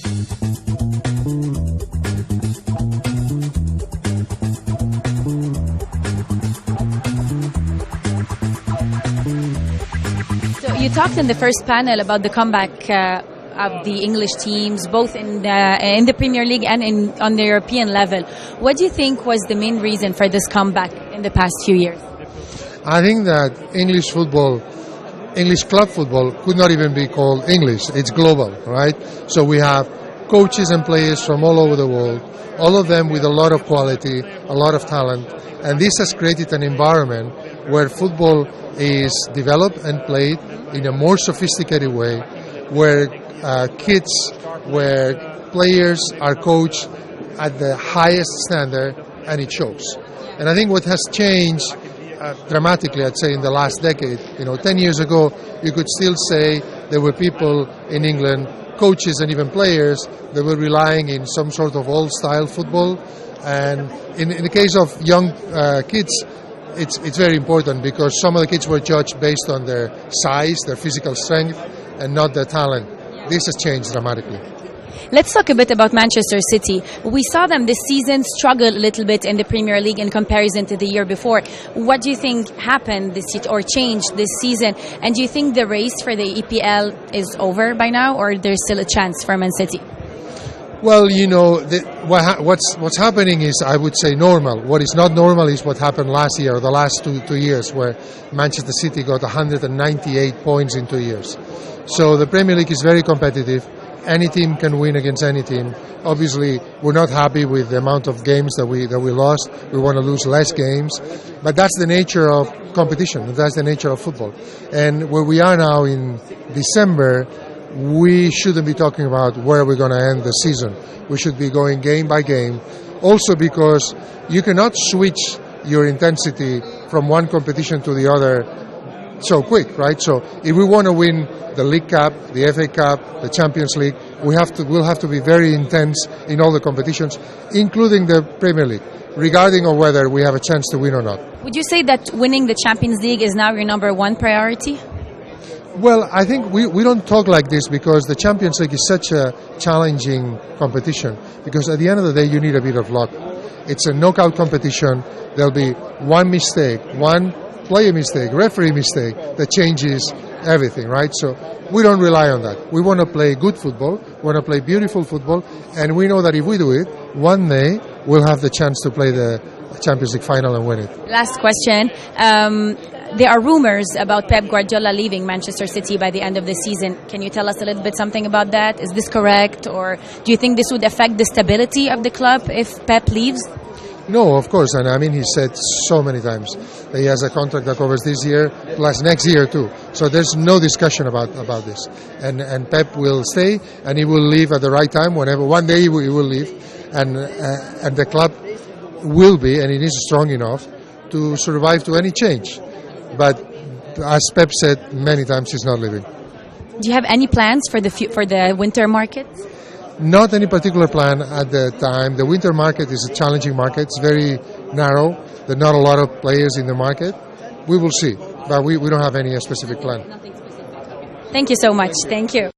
So you talked in the first panel about the comeback of the English teams, both in the Premier League and on the European level. What do you think was the main reason for this comeback in the past few years? I think that English football, English club football, could not even be called English. It's global, right? So we have coaches and players from all over the world, all of them with a lot of quality, a lot of talent, and this has created an environment where football is developed and played in a more sophisticated way, where kids, where players are coached at the highest standard, and it shows. And I think what has changed dramatically, I'd say, in the last decade, 10 years ago, you could still say there were people in England, coaches and even players, that were relying in some sort of old-style football. And in the case of young kids, it's very important because some of the kids were judged based on their size, their physical strength, and not their talent. This has changed dramatically. Let's talk a bit about Manchester City. We saw them this season struggle a little bit in the Premier League in comparison to the year before. What do you think happened this or changed this season? And do you think the race for the EPL is over by now, or there's still a chance for Man City? Well, what's happening is, I would say, normal. What is not normal is what happened last year, or the last two years, where Manchester City got 198 points in 2 years. So the Premier League is very competitive. Any team can win against any team. Obviously, we're not happy with the amount of games that we lost. We want to lose less games, but that's the nature of competition. That's the nature of football. And where we are now in December, we shouldn't be talking about where we're going to end the season. We should be going game by game. Also because you cannot switch your intensity from one competition to the other so quick, right? So if we want to win the League Cup, the FA Cup, the Champions League, we'll have to be very intense in all the competitions, including the Premier League, regarding of whether we have a chance to win or not. Would you say that winning the Champions League is now your number one priority? Well, I think we don't talk like this because the Champions League is such a challenging competition, because at the end of the day you need a bit of luck. It's a knockout competition. There'll be one mistake, one player mistake, referee mistake that changes everything, right? So we don't rely on that. We want to play good football, we want to play beautiful football, and we know that if we do it, one day we'll have the chance to play the Champions League final and win it. Last question. There are rumors about Pep Guardiola leaving Manchester City by the end of the season. Can you tell us a little bit something about that? Is this correct, or do you think this would affect the stability of the club if Pep leaves? No, of course, and I mean, he said so many times that he has a contract that covers this year plus next year too. So there's no discussion about this. And Pep will stay, and he will leave at the right time. Whenever one day he will leave, and the club will be, and it is strong enough to survive to any change. But as Pep said many times, he's not leaving. Do you have any plans for the winter market? Not any particular plan at the time. The winter market is a challenging market. It's very narrow. There are not a lot of players in the market. We will see, but we don't have any specific plan. Thank you so much. Thank you.